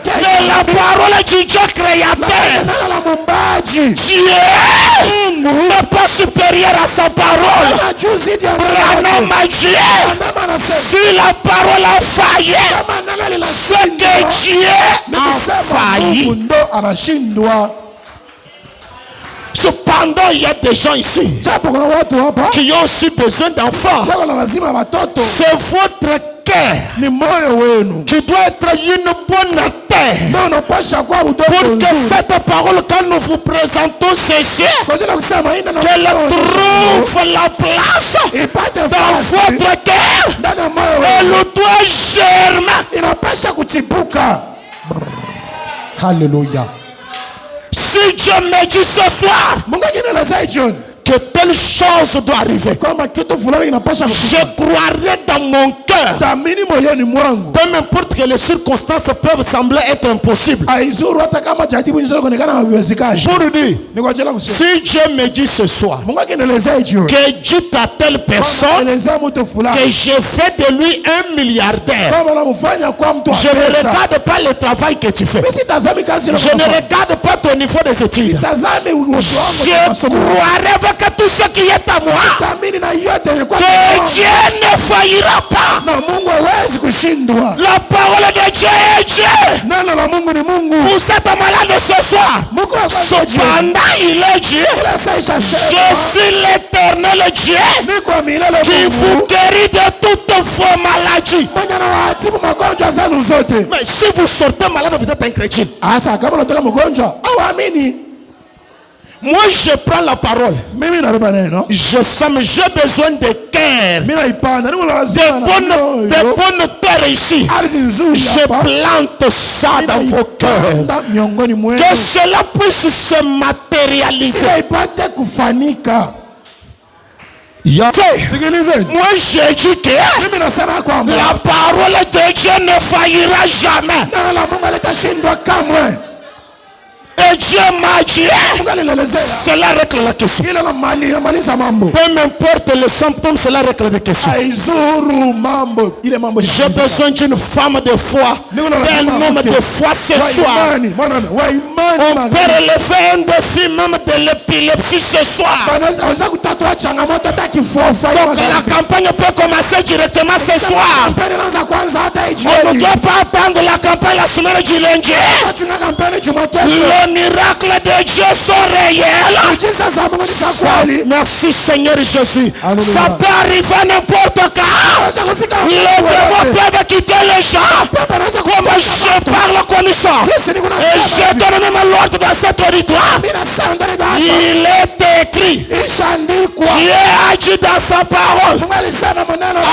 mais la parole du Dieu créateur. Dieu n'est pas supérieur à sa parole. Branham a dit, si la parole a failli, c'est que Dieu a failli. Cependant, il y a des gens ici qui ont aussi besoin d'enfants. C'est votre cœur qui doit être une bonne terre pour que cette parole, quand nous vous présentons ceci, qu'elle trouve la place dans votre cœur. Elle doit germer. Alléluia. Si Dieu me dit ce soir que telle chose doit arriver, je croirai dans mon cœur, peu importe que les circonstances peuvent sembler être impossibles. Pour dire, si Dieu me dit ce soir que Dieu à telle personne que je fais de lui un milliardaire, je ne regarde pas le travail que tu fais, je ne regarde pas ton niveau des études, je croirai avec tout ce qui est à moi que Dieu ne faillira pas. La parole de Dieu est Dieu. Vous êtes malade ce soir, cependant il est Dieu. Je suis l'éternel Dieu qui vous guérit de toutes vos maladies. Mais si vous sortez malade, vous êtes un chrétien. Moi, je prends la parole. Je sens, mais j'ai besoin de cœur. Des bonnes terres ici. Je plante ça dans vos cœurs. Que cela puisse se matérialiser. Moi j'ai dit que la parole de Dieu ne faillira jamais. Et Dieu m'a dit, cela règle la question. Peu m'importe le symptôme, cela règle la question. J'ai besoin d'une femme de foi, d'un homme de foi ce soir. On peut relever un défi même de l'épilepsie ce soir. Donc la campagne peut commencer directement ce soir. On ne doit pas attendre la campagne la semaine du lundi. Le miracle de Dieu sont réels. Merci Seigneur Jésus. Ça peut arriver à n'importe quand. Les démons peuvent quitter les gens. Comme je parle comme ça. Et je donne même l'ordre dans cet auditoire. Il est écrit. Dieu a dit dans sa parole. À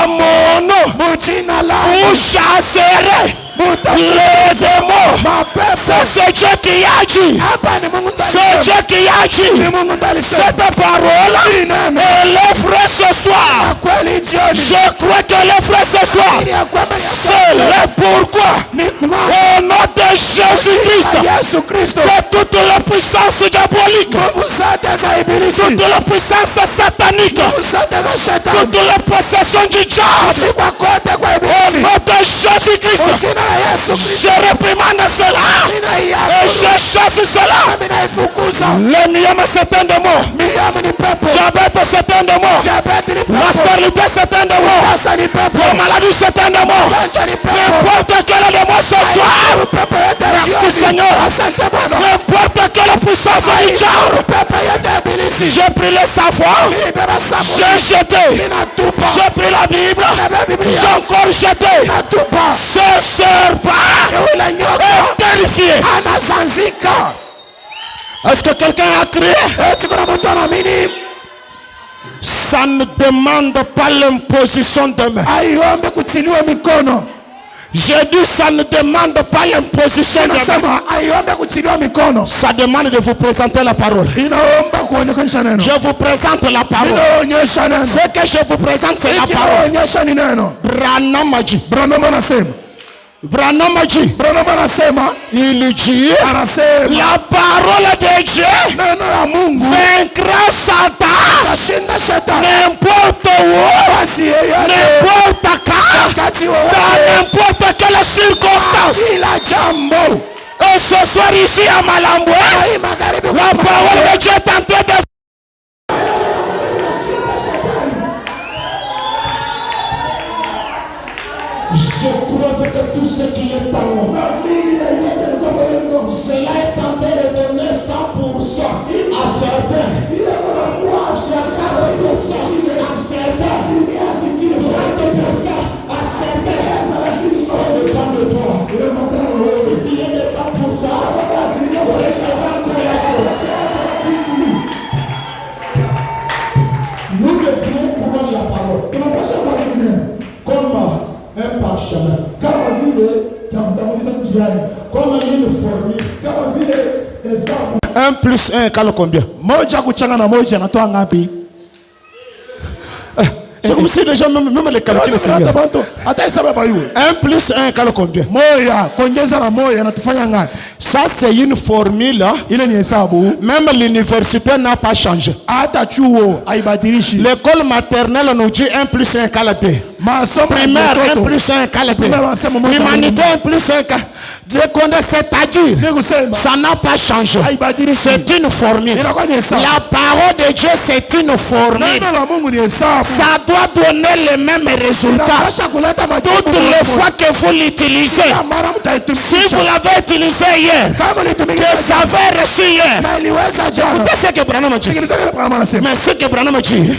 mon nom, vous chasserez les démons. C'est Dieu qui a dit. C'est Dieu qui a dit. Cette parole, elle est vraie ce soir. Je crois qu'elle est vraie ce soir. C'est le pourquoi. Au nom de Jésus-Christ, que toute la puissance diabolique, toute la puissance satanique, toute la possession du diable, au nom de Jésus-Christ, je réprimande cela et je chasse cela. Le myome c'est un démon. Diabète c'est un démon. La stérilité c'est un démon. La maladie c'est un démon. N'importe quel démon ce soir. Merci Seigneur. N'importe quelle puissance du diable. J'ai pris le savoir. J'ai jeté. J'ai pris la Bible. J'ai encore jeté. Ce serpent est terrifié. Est-ce que quelqu'un a crié? Ça ne demande pas l'imposition de main. J'ai dit ça ne demande pas l'imposition de main. Ça demande de vous présenter la parole. Je vous présente la parole. Ce que je vous présente c'est la parole. Branham a dit. Branham a dit, il dit, la parole de Dieu vaincra Satan n'importe où, n'importe quand, dans n'importe quelle circonstance. Et ce soir ici à Malamboué, la parole de Dieu est en train de... Je crois que tout ce qui est en moi, cela est en train de donner 100% à certains. À certains, 30% à certains. Ça dépend de toi. Si tu es de 100%, recevez encore la chose. Nous devrions prendre la parole. Comme un parchemin. Comme une formule. 1 plus 1 égale combien? C'est comme si les gens même les calculs. 1 plus 1 égale combien? Ça c'est une formule. Même l'université n'a pas changé. L'école maternelle nous dit 1 plus 1 égale 2. Primaire 1 plus 1 égale 2. Humanité 1 plus 1 égale. C'est-à-dire, ça n'a pas changé. C'est une formule. La parole de Dieu, c'est une formule. Ça doit donner les mêmes résultats. Toutes les fois que vous l'utilisez, si vous l'avez utilisé hier, que ça avait reçu hier, écoutez ce que Branham dit. Mais ce que Branham dit,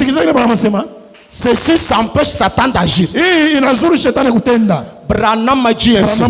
ceci s'empêche Satan d'agir. Branham dit ainsi.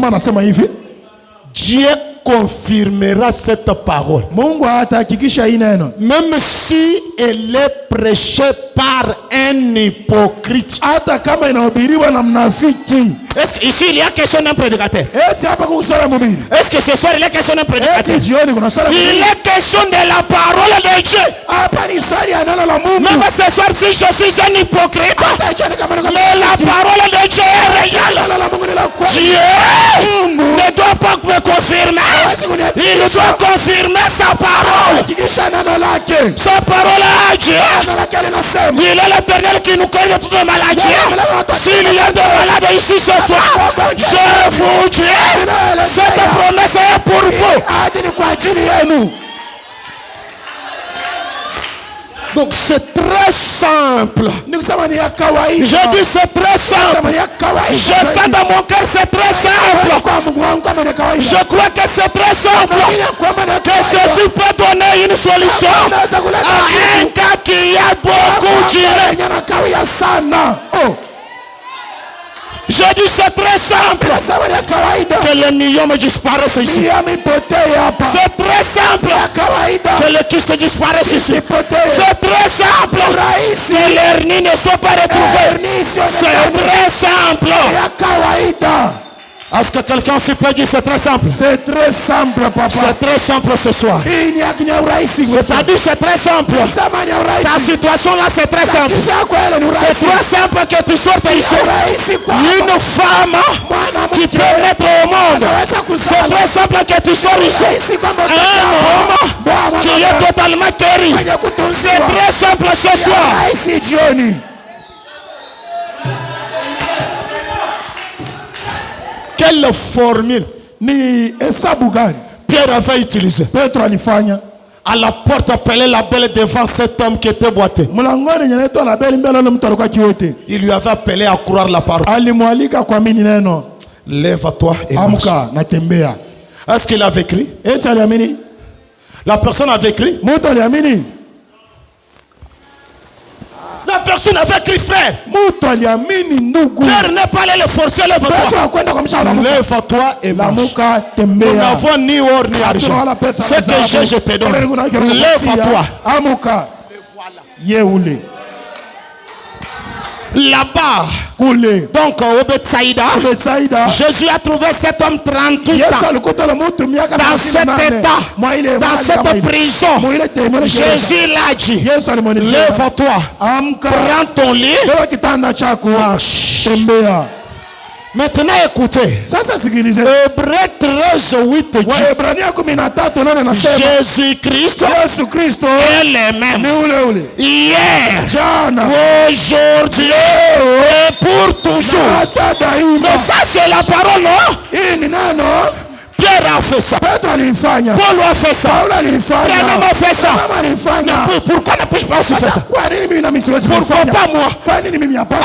Dieu confirmera cette parole. Mungu atahakikisha hii neno. Même si elle est prêchée par un hypocrite. Hata kama inahubiriwa na mnafiki. Est-ce qu'ici il y a question d'un prédicateur? Eti hapa kuna mhubiri. Est-ce que ce soir il y a question d'un prédicateur? Eti jioni kuna swala mhubiri. Il est question de la parole de Dieu. Hapa ni swali ya neno la Mungu. Même ce soir si je suis un hypocrite, mais la parole de Dieu est réelle. Dieu ne doit pas me confirmer. Il doit confirmer sa parole. Sa parole à Dieu. Il est l'éternel qui nous connaît de toutes les maladies. S'il y a des malades ici ce soir, je vous dis, cette promesse est pour vous. Donc c'est très simple. Je dis c'est très simple. Je sens dans mon cœur c'est très simple. Je crois que c'est très simple. Que ceci peut donner une solution à un cas qui a beaucoup duré. Je dis c'est très simple. Que les millions me disparaissent ici. C'est très simple. Que les kystes disparaissent ici. C'est très simple. Que l'hernie ne soit pas retrouvée. C'est très simple. Est-ce que quelqu'un s'y peut dire c'est très simple? C'est très simple, papa. C'est très simple ce soir. C'est-à-dire c'est très simple. Ta situation là c'est très simple. C'est très simple que tu sortes ici. Une femme qui peut mettre au monde. C'est très simple que tu sors ici. Un homme qui est totalement guéri. C'est très simple ce soir. Quelle formule ni hesabu gani Pierre avait utilisé Petro alifanya à la porte appelée la belle devant cet homme qui était boité? Mlangoni nyeneto la belle mbele mtu alikuwa kiwote. Il lui avait appelé à croire la parole. Alimwalika kuamini neno. Lève-toi et amka na tembea. Est-ce qu'il avait écrit? Eti aliamini? La personne avait écrit? Mtu aliamini? La personne avait écrit frère. Pierre n'est pas allé le forcer, lève-toi. Lève-toi et marche. Nous n'avons ni or ni argent. Ce que j'ai, je te donne. Lève-toi. Là-bas, donc au Bethsaïda, Jésus a trouvé cet homme 38 ans dans cet état, dans cette prison. Jésus l'a dit, lève-toi, prends ton lit, marche. Maintenant écoutez, Hébreux 13, 8 dit, Jésus-Christ est le même hier, aujourd'hui et pour toujours. Mais ça c'est la parole, non? Pierre a fait ça. Paul a fait ça. Pierre a fait ça. Pourquoi ne puis-je pas aussi faire ça? Pourquoi pas moi?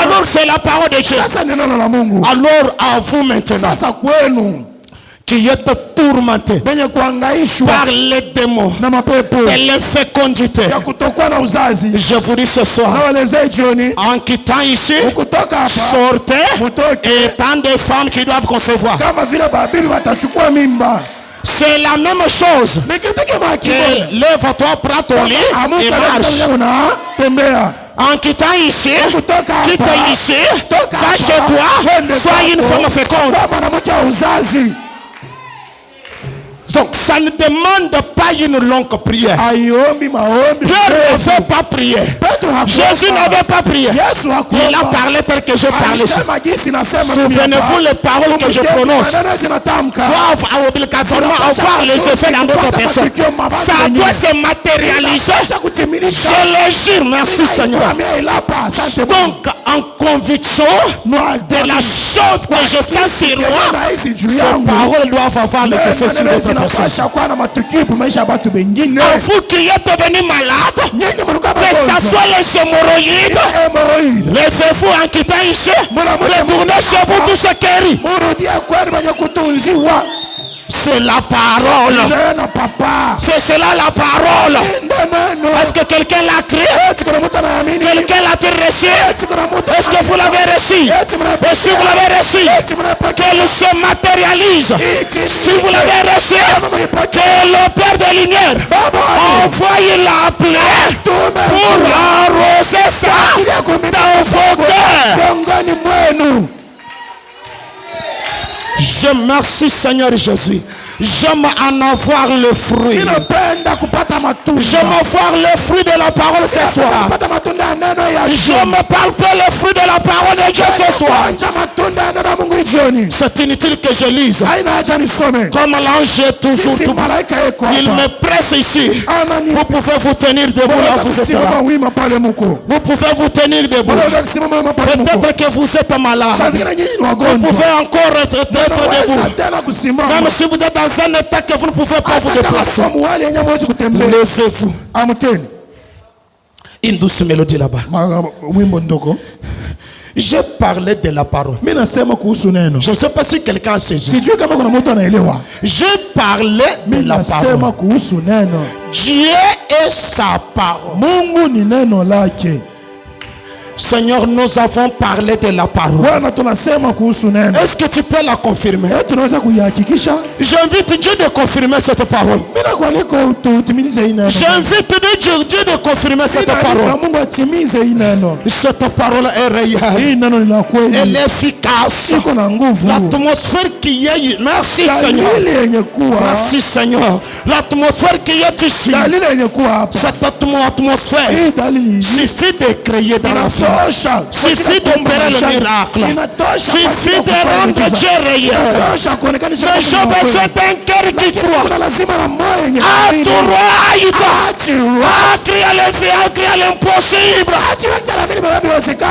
Alors c'est la parole de Dieu. Alors à vous maintenant qui êtes tourmentés par les démons et les fécondités, je vous dis ce soir, en quittant ici, sortez et tant de femmes qui doivent concevoir. C'est la même chose. Lève-toi, prends ton lit et marche. En quittant ici, quitte ici, va chez toi, sois une femme féconde. Donc ça ne demande pas une longue prière. Pierre ne fait pas prier. Jésus n'avait pas prié. Il a parlé tel que je parlais. Souvenez-vous les paroles que je prononce doivent obligatoirement avoir les effets dans d'autres personnes. Ça doit se matérialiser. Je le jure, merci Seigneur. Donc en conviction de la chose que je sens sur moi, ces paroles doivent avoir les effets sur d'autres personnes. Vous qui êtes devenus malades, que ce soit les hémorroïdes, levez-vous en quittant ici, retournez chez vous tous guéris. Ce C'est la parole. C'est cela la parole. Est-ce que quelqu'un l'a cru? Quelqu'un l'a reçu? Est-ce que vous l'avez reçu? Et si vous l'avez reçu, qu'elle se matérialise. Si vous l'avez reçu, que le Père de lumière envoie la plaie pour arroser ça dans vos cœurs. Je merci Seigneur Jésus. J'aime en avoir le fruit. J'aime avoir le fruit de la parole ce soir. Je me parle pas le fruit de la parole de Dieu ce soir. C'est inutile que je lise. Comme l'ange est toujours tout. Il me presse ici. Vous pouvez vous tenir debout là, vous êtes là. Vous pouvez vous tenir debout. Peut-être que vous êtes malade. Vous pouvez encore être debout. Même si vous êtes dans un état que vous ne pouvez pas vous déplacer. Levez-vous. Une douce mélodie là-bas. J'ai parlé de la parole. Je ne sais pas si quelqu'un a saisi. J'ai parlé de la parole. Dieu est sa parole. Seigneur, nous avons parlé de la parole. Est-ce que tu peux la confirmer? J'invite Dieu de confirmer cette parole. J'invite Dieu de confirmer cette parole. Cette parole est réelle. Elle est efficace. L'atmosphère qui est... Merci Seigneur. Merci Seigneur. L'atmosphère qui est ici. Cette atmosphère suffit de créer dans la vie. Suffit d'opérer le miracle. Suffit de rendre Dieu réel. Mais j'ai besoin d'un cœur qui croit. À crier à l'impossible.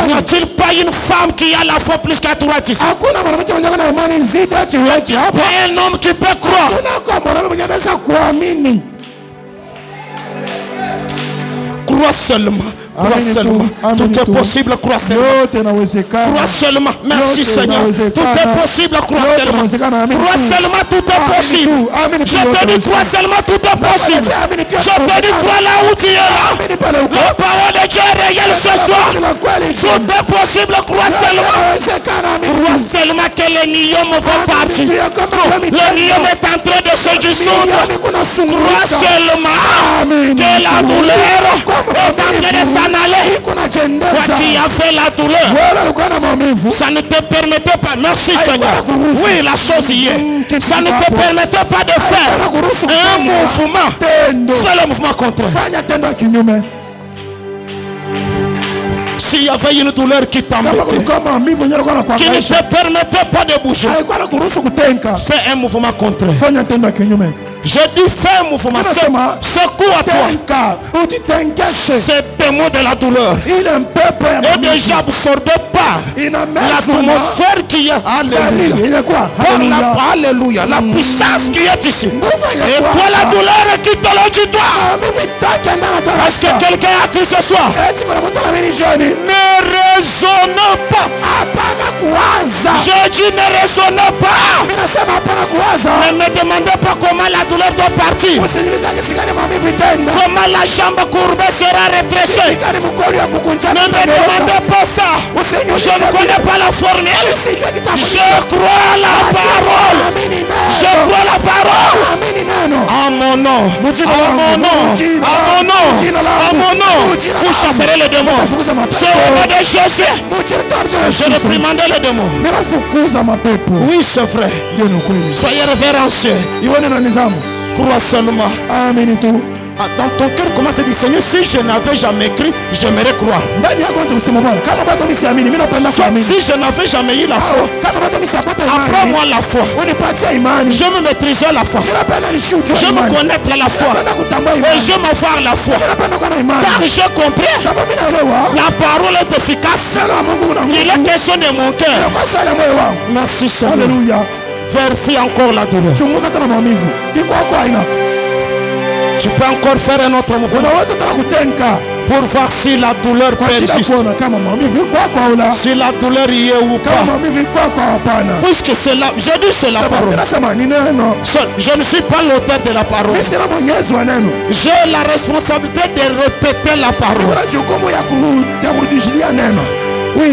N'y a-t-il pas une femme qui a la foi plus qu'à toi? Un homme qui peut croire. Crois seulement. Crois seulement. Tout est possible, crois seulement. Crois seulement. Merci Seigneur. Tout est possible, crois seulement. Crois seulement, tout est possible. Je te dis, crois seulement, tout est possible. Je te dis, crois là où tu es là. La parole de Dieu est réelle ce soir. Tout est possible, crois seulement. Crois seulement que les niyomes vont partir. Le niyom est en train de se dissoudre. Crois seulement que la douleur est en train de s'en aller. Toi qui as fait la douleur, ça ne te permettait pas. Merci Seigneur. Oui, la chose y est. Ça ne te permettait pas de faire un mouvement. Fais le mouvement contraire. S'il y avait une douleur qui t'embêtait, qui ne te permettait pas de bouger, fais un mouvement contraire. Je dis fais un mouvement. Secoue à toi. C'est démon de la douleur. Et déjà absorbé par l'atmosphère qui est. Alléluia. Alléluia. La puissance qui est ici. Et toi la douleur qui te le dit toi. Est-ce que quelqu'un a cru ce soir? Ne raisonne pas. Je dis ne raisonne pas. Ne me demandez pas comment la douleur doit partir. Comment la jambe courbée sera redressée. Ne me demandez pas ça. Je ne connais pas la formule. Je crois la parole. Je crois la parole. En mon nom. En mon nom. En mon nom. En mon nom. Vous chasserez les démons. C'est au nom de Jésus. Je réprimande les démons. Oui, c'est vrai. Soyez révérencieux. Crois seulement. Dans ton cœur, commence à dire Seigneur, si je n'avais jamais écrit, j'aimerais croire. Si je n'avais jamais eu la foi, apprends-moi la foi. Je me maîtriser la foi. Je me connaître la foi. Et je m'avoir la foi. Car j'ai compris. La parole est efficace. Il est question de mon cœur. Merci Seigneur. Vérifie encore la douleur. Tu peux encore faire un autre mouvement. Pour voir si la douleur persiste. Si la douleur y est ou pas. Puisque c'est la, je dis c'est la parole. Je ne suis pas l'auteur de la parole. J'ai la responsabilité de répéter la parole. Oui.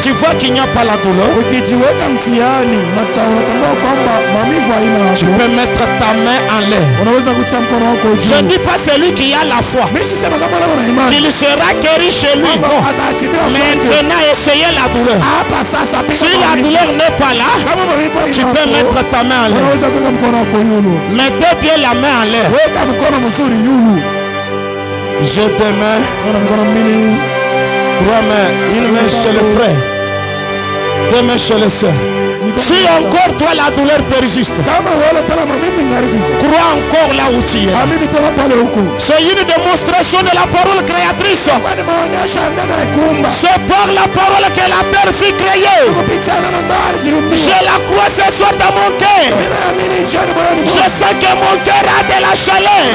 Tu vois qu'il n'y a pas la douleur. Tu peux mettre ta main en l'air. Je ne dis pas celui qui a la foi qu'il sera guéri chez lui. Maintenant, essayez la douleur. Si la douleur n'est pas là, tu peux mettre ta main en l'air. Mettez bien la main en l'air. J'ai deux mains. 3 mains, une main chez le frère, 2 mains chez le soeur. Si encore toi la douleur persiste, crois encore là où tu es. C'est une démonstration de la parole créatrice. C'est par la parole que la terre fut créée. Je la crois ce soir dans mon cœur. Je sais que mon cœur a de la chaleur.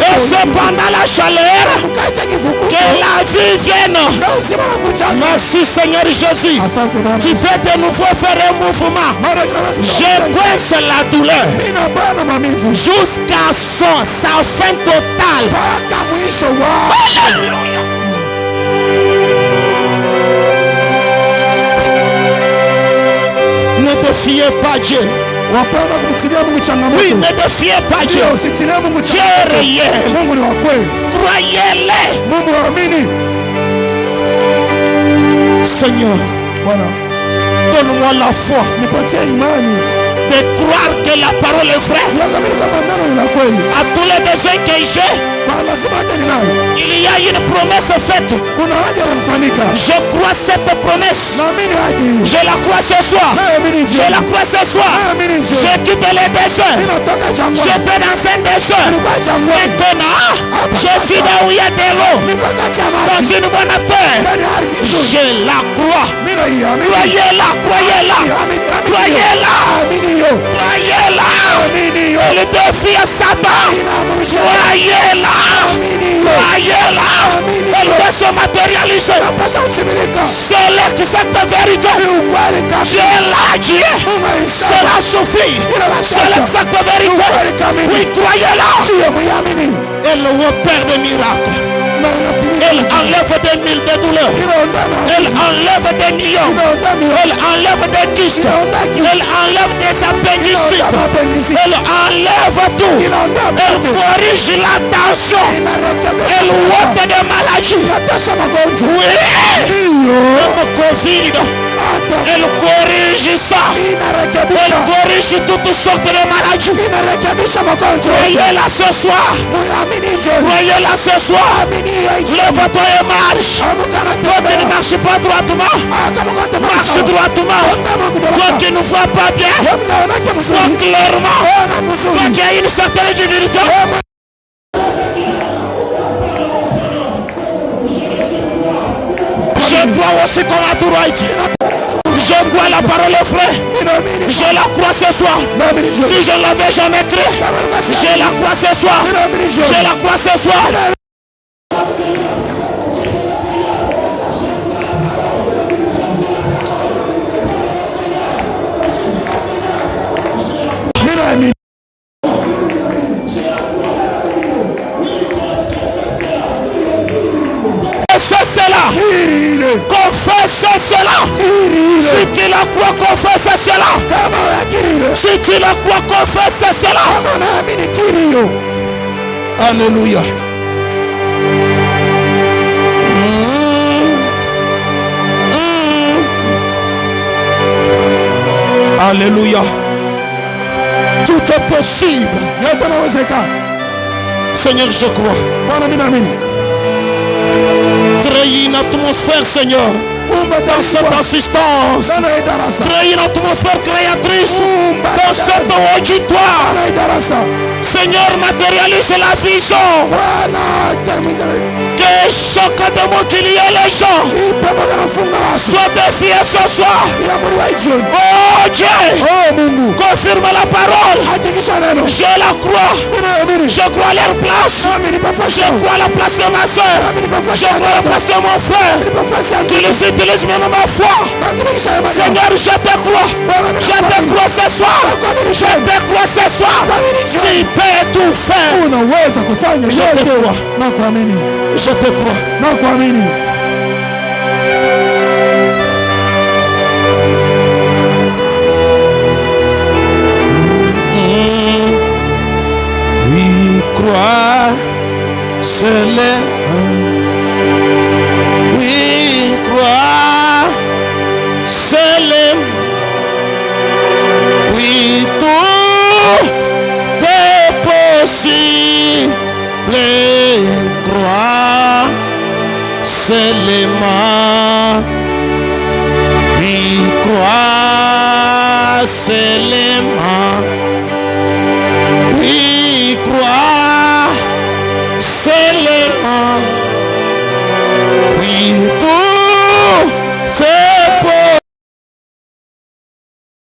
Et c'est pendant la chaleur que la vie vienne. Merci Seigneur Jésus. Tu fais de nouveau faire un mouvement. Je coince la douleur jusqu'à sa fin totale. Ne défiez pas Dieu. Oui, ne défiez pas Dieu. Dieu est réel. Croyez-le. Seigneur, donne-moi la foi de croire que la parole est vraie. À tous les besoins que j'ai, il y a une promesse faite. Je crois cette promesse. Je la crois ce soir. Je la crois ce soir. Je quitte les déserts. J'étais dans un désert. Maintenant, je suis là où il y a de l'eau. Dans une bonne terre. Je la crois. Croyez-la, croyez-la. Croyez-la. Croyez-la. Le défi est Satan. Croyez-la. Croyez-la. Elle doit se matérialiser. C'est l'exacte vérité. Dieu l'a dit. Cela suffit. C'est l'exacte vérité. Oui, croyez-la. Elle opère des miracles. Elle enlève des mille de douleurs. Elle enlève des millions. Elle enlève des kystes. Elle enlève des appendicites. Elle enlève tout. Elle corrige la tension. Elle ôte des maladies. Oui. Même Covid. Elle corrige ça. Elle corrige toutes sortes de maladies. Croyez-la ce soir. Croyez-la ce soir. Lève-toi et marche. Toi qui ne marches pas droitement, marche droitement. Toi qui ne vois pas bien, vois clairement. Toi qui as une certaine divinité. Je crois aussi qu'on a tout right. Je crois la parole est vraie. Je la crois ce soir. Si je ne l'avais jamais créé, je la crois ce soir. Je la crois ce soir. cela. Confesse cela. Si tu la crois, confesse cela. Si tu la crois, confesse cela. Alléluia. Alléluia. Tout est possible. Seigneur, je crois. Créer une atmosphère, Seigneur, dans cette assistance. Créer une atmosphère créatrice dans cet auditoire. Seigneur, matérialise la vision. Que chacun de moi qu'il y ait les gens soit défié ce soir. Oh Dieu, confirme la parole. Je la crois. Je crois à leur place. Je crois à la place de ma soeur. Je crois à la place de mon frère. Utilise même ma foi. Seigneur, je te crois. Je te crois ce soir. Je te crois ce soir. Tu peux tout faire. Je te crois. Je te crois. Oui, croire, c'est oui, croire, c'est oui, tout est possible. Croire seulement, oui, croire seulement.